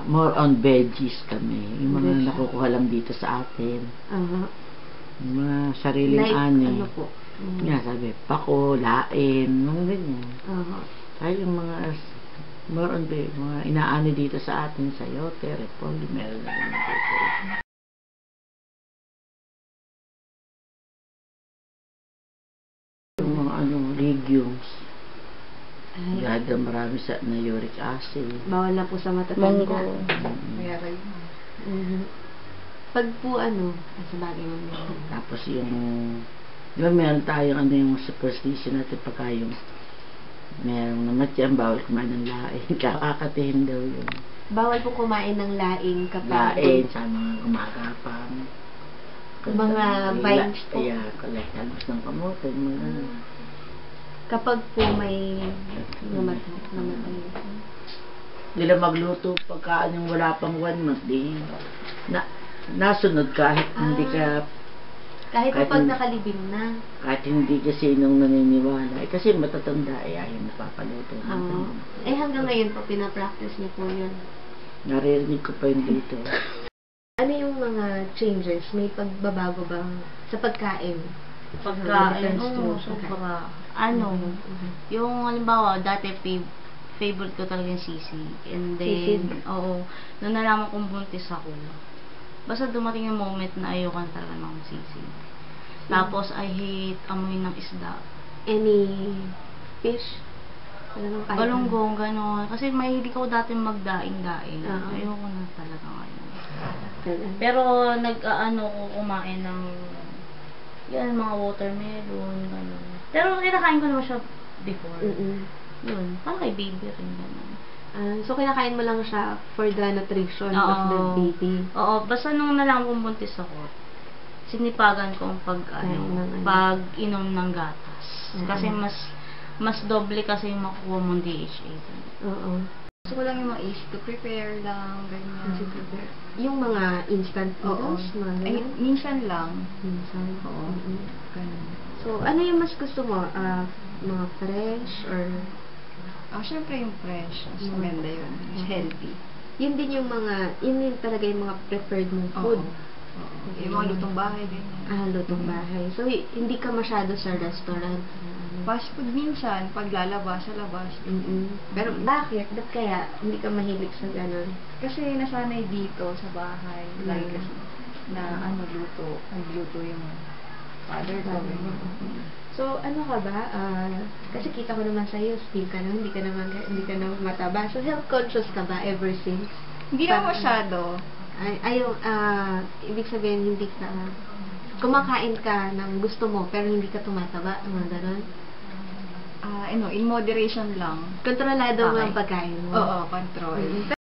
more on veggies kami. Yung mga Veggies. nakukuha lang dito sa atin. Yung mga sariling Like, ani. ano po? Nga sabi, pako, lain, mga ganyan. Kaya yung mga more on mga inaani dito sa atin, sayote, repolyo, meron na rin dito. Yung mga legumes. Gada marami sa na uric acid. Bawal na po sa matatanda. Munggo. Kaya kayo. Pag po sa bagay mo. Tapos yung, di ba meron tayong yung superstition natin pagka yung merong namatyan, bawal kumain ng laing. Kakakatihin daw yun. Bawal po kumain ng laing kapag... Laing sa mga gumagapang. Mga vines po. Kaya, talbos ng kamote, mga Kapag po may namatay. nila magluto pagka yung wala pang 1 month, di nasunod kahit hindi ka Kahit Kahit pag hindi- nakalibing na. kahit hindi kasi nung naniniwala kasi matatanda ayaw napapaluto Hanggang ngayon po, pinapractice niyo po yun. naririnig ko pa yun dito. Ano yung mga changes? May pagbabago ba sa pagkain? Pagkain, Oo, sobra. Yung halimbawa, dati favorite ko talaga yung sisig. And then, Sisig? nung nalaman kong buntis ako, basta dumating yung moment na ayoko na talaga ng sisig. Tapos, I hate amoy ng isda. Any fish? Ano nang Balunggong, gano'n. Kasi mahilig ako dati magdaing-daing. Oo. Ayoko na talaga ngayon. Pero, Pero, ko kumain ng yan, mga watermelon, gano'n. Pero, kinakain ko naman siya before. Yun, parang kay baby rin, gano'n. so, kinakain mo lang siya for the nutrition of the Oo. baby. Oo, basta nung nalaman kong buntis ako, sinipagan ko ang pag-inom ng gatas. Kasi mas doble kasi yung makukuha mong DHA. Oo. Gusto ko lang yung mga age to prepare lang, ganyan. Yung mga instant Oo. noodles, mga Ay, ganun. minsan lang. Minsan. Oo. Ganun. So, ano yung mas gusto mo? Mga fresh or Syempre yung fresh. Mas maganda yun. Mas healthy. yun din yung yun din talaga yung mga preferred mong food. Oo. Yung mga lutong bahay, ganyan. Lutong bahay. So, hindi ka masyado sa restaurant. Fast food minsan, pag lalabas sa labas. Pero bakit? Ba't kaya hindi ka mahilig sa ganun? Kasi nasanay dito sa bahay. Like kasi na nagluto yung father ko. So, ano ka ba? Kasi kita ko naman sa'yo, still ka naman, hindi ka na mataba. So, health conscious ka ba ever since? Hindi na masyado. Ibig sabihin, hindi ka, kumakain ka ng gusto mo, pero hindi ka tumataba, mga ganun. In moderation lang. Kontrolado mo Okay. ang pagkain mo. Oo, control.